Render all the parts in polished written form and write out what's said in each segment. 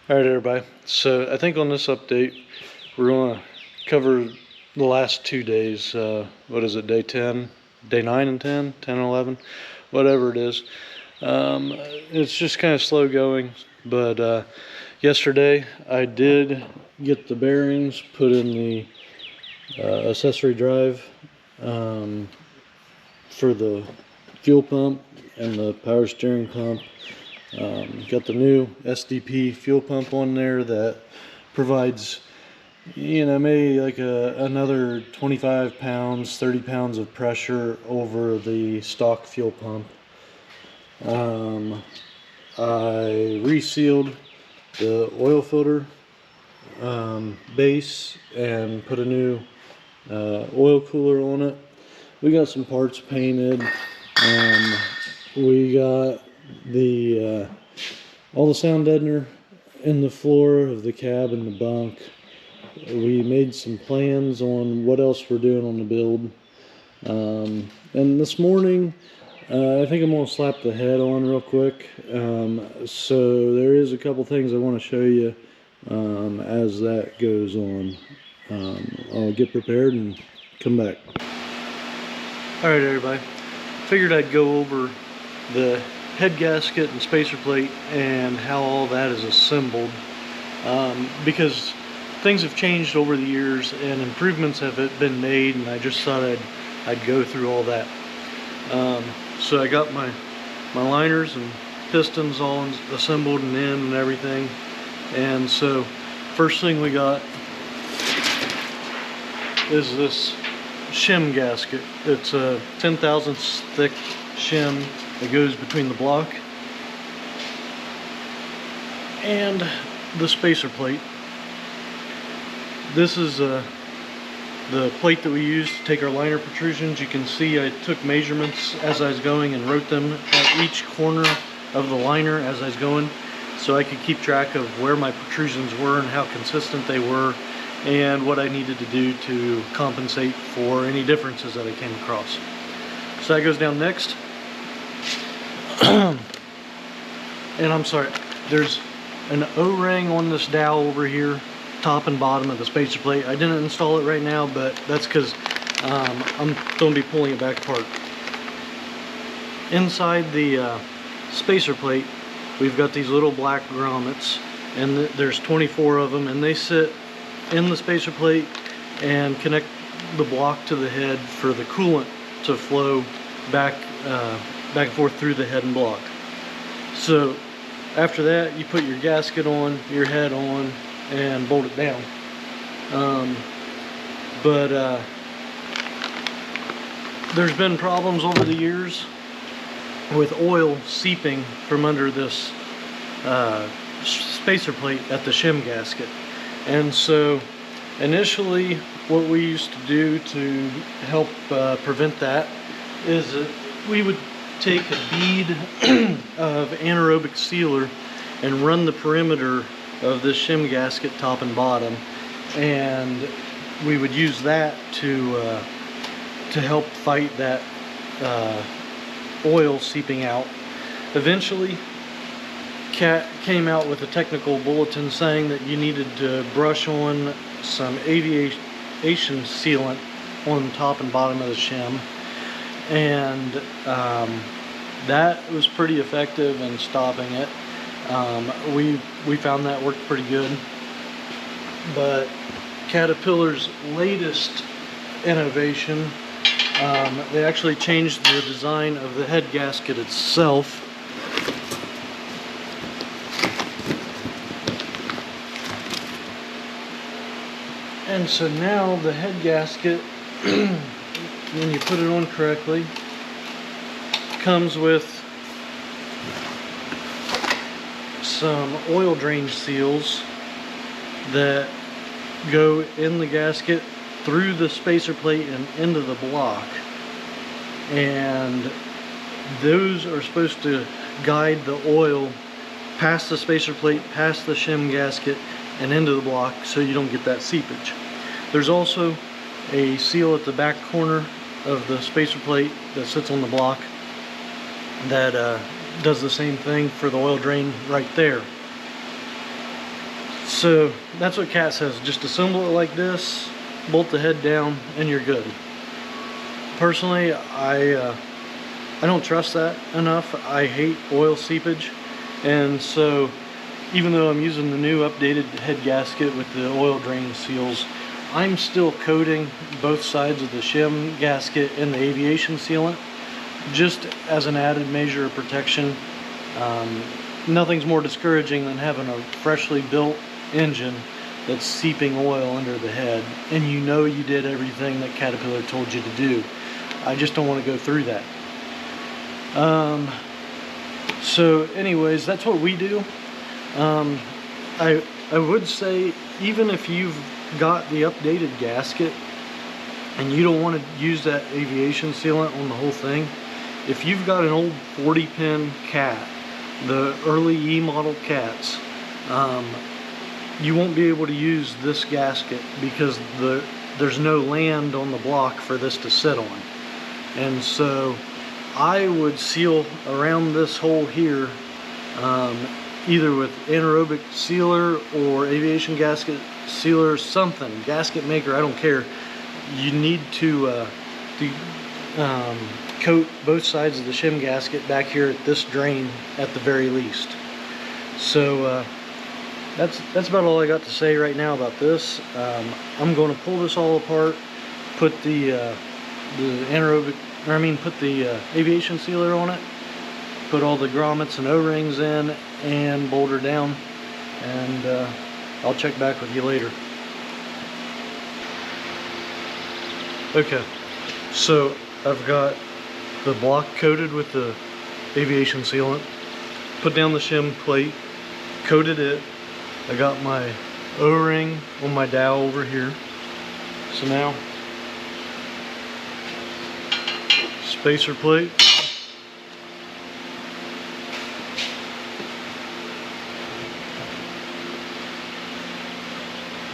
Alright everybody, so I think on this update we're going to cover the last 2 days. What is it, day 10, day 9 and 10, 10 and 11, whatever it is. It's just kind of slow going, but yesterday I did get the bearings put in the accessory drive for the fuel pump and the power steering pump. Got the new SDP fuel pump on there that provides, maybe like another 25 pounds, 30 pounds of pressure over the stock fuel pump. I resealed the oil filter base and put a new oil cooler on it. We got some parts painted. We got the all the sound deadener in the floor of the cab and the bunk. We made some plans on what else we're doing on the build. And this morning I think I'm going to slap the head on real quick. So there is a couple things I want to show you as that goes on. I'll get prepared and come back. Alright everybody, figured I'd go over the head gasket and spacer plate and how all that is assembled, because things have changed over the years and improvements have been made, and I just thought I'd go through all that. So I got my liners and pistons all assembled and in and everything. And so first thing we got is this shim gasket. It's a 10 thousandths thick shim that goes between the block and the spacer plate. This is the plate that we use to take our liner protrusions. You can see I took measurements as I was going and wrote them at each corner of the liner as I was going, so I could keep track of where my protrusions were and how consistent they were and what I needed to do to compensate for any differences that I came across. So that goes down next. And I'm sorry, there's an O-ring on this dowel over here, top and bottom of the spacer plate. I didn't install it right now, but that's because I'm going to be pulling it back apart. Inside the spacer plate, we've got these little black grommets, and there's 24 of them, and they sit in the spacer plate and connect the block to the head for the coolant to flow back and forth through the head and block. So after that, you put your gasket on, your head on, and bolt it down. There's been problems over the years with oil seeping from under this spacer plate at the shim gasket. And so initially what we used to do to help prevent that is that we would take a bead of anaerobic sealer and run the perimeter of this shim gasket top and bottom, and we would use that to help fight that oil seeping out. Eventually CAT came out with a technical bulletin saying that you needed to brush on some aviation sealant on top and bottom of the shim, and that was pretty effective in stopping it. We found that worked pretty good. But Caterpillar's latest innovation, they actually changed the design of the head gasket itself. And so now the head gasket, when you put it on correctly, comes with some oil drain seals that go in the gasket through the spacer plate and into the block, and those are supposed to guide the oil past the spacer plate, past the shim gasket, and into the block so you don't get that seepage. There's also a seal at the back corner of the spacer plate that sits on the block that does the same thing for the oil drain right there. So that's what Cat says. Just assemble it like this, bolt the head down, and you're good. Personally, I don't trust that enough. I hate oil seepage, and so even though I'm using the new updated head gasket with the oil drain seals, I'm still coating both sides of the shim gasket and the aviation sealant, just as an added measure of protection. Nothing's more discouraging than having a freshly built engine that's seeping oil under the head, and you know you did everything that Caterpillar told you to do. I just don't want to go through that. So anyways, that's what we do. I would say, even if you've got the updated gasket and you don't want to use that aviation sealant on the whole thing, if you've got an old 40 pin Cat, the early E model Cats, you won't be able to use this gasket because there's no land on the block for this to sit on. And so I would seal around this hole here, either with anaerobic sealer or aviation gasket sealer, something, gasket maker, I don't care. You need to coat both sides of the shim gasket back here at this drain at the very least. So that's about all I got to say right now about this. I'm going to pull this all apart, put the put the aviation sealer on it, put all the grommets and O-rings in, and bolt her down, and I'll check back with you later. Okay, so I've got the block coated with the aviation sealant, put down the shim plate, coated it. I got my O-ring on my dowel over here. So now, spacer plate.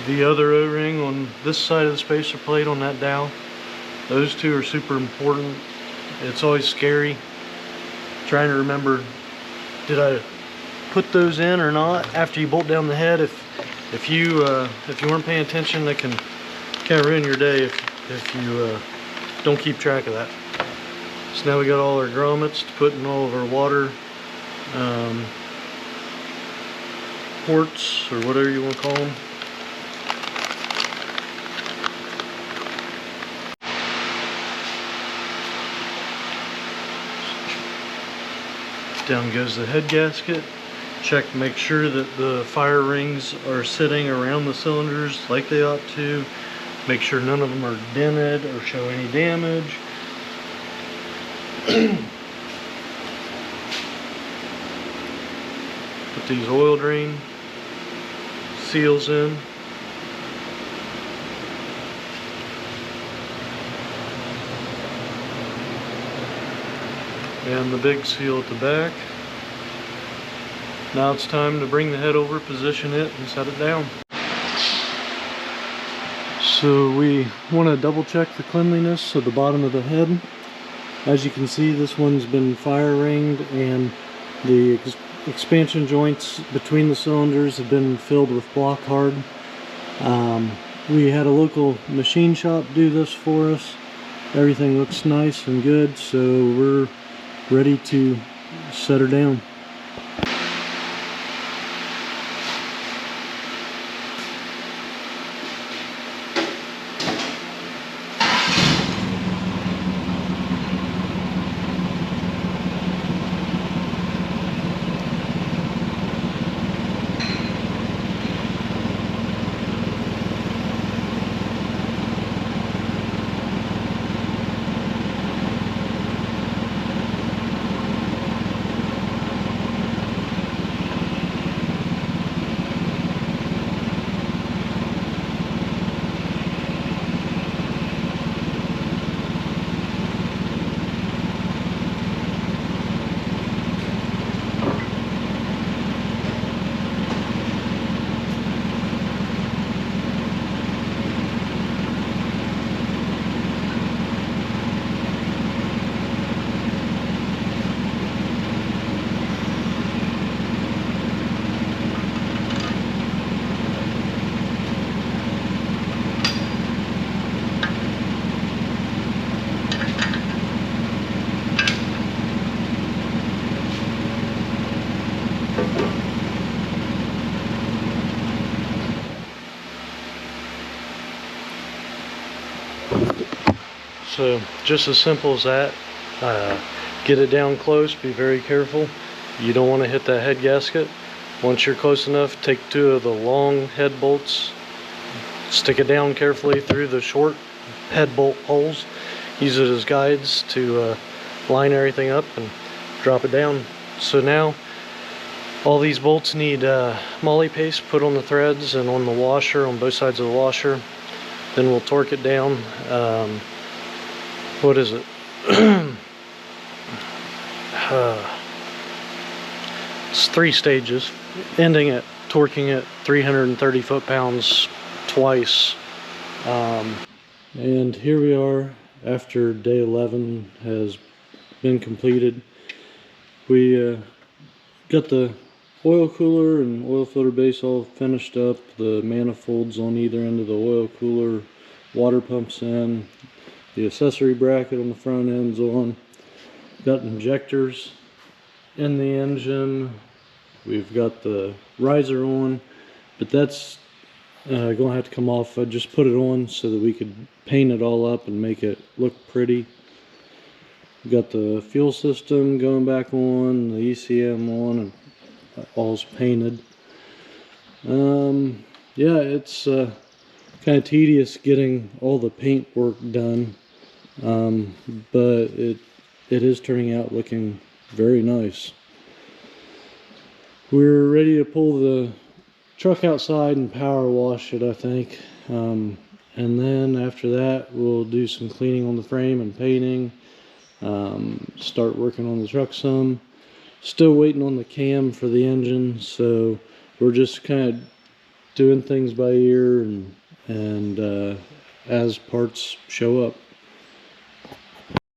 The other O-ring on this side of the spacer plate on that dowel. Those two are super important. It's always scary trying to remember, did I put those in or not after you bolt down the head? If you weren't paying attention, that can kind of ruin your day if you don't keep track of that. So now we got all our grommets to put in all of our water ports, or whatever you want to call them. Down goes the head gasket. Check, make sure that the fire rings are sitting around the cylinders like they ought to. Make sure none of them are dented or show any damage. Put these oil drain seals in. And the big seal at the back. Now it's time to bring the head over, position it, and set it down. So we want to double check the cleanliness of the bottom of the head. As you can see, this one's been fire ringed, and the expansion joints between the cylinders have been filled with block hard. We had a local machine shop do this for us. Everything looks nice and good, so we're ready to set her down. So just as simple as that. Get it down close, be very careful. You don't want to hit that head gasket. Once you're close enough, take 2 of the long head bolts, stick it down carefully through the short head bolt holes, use it as guides to line everything up and drop it down. So now all these bolts need moly paste put on the threads and on the washer, on both sides of the washer. Then we'll torque it down. What is it? It's 3 stages, ending at torquing at 330 foot-pounds twice. And here we are after day 11 has been completed. We got the oil cooler and oil filter base all finished up, the manifolds on either end of the oil cooler, water pumps in, the accessory bracket on the front end's on, got injectors in the engine, we've got the riser on, but that's gonna have to come off. I just put it on so that we could paint it all up and make it look pretty. We got the fuel system going back on, the ECM on, and all's painted. Yeah, it's kind of tedious getting all the paint work done, but it is turning out looking very nice. We're ready to pull the truck outside and power wash it, I think. And then after that, we'll do some cleaning on the frame and painting. Start working on the truck some. Still waiting on the cam for the engine, so we're just kind of doing things by ear and as parts show up.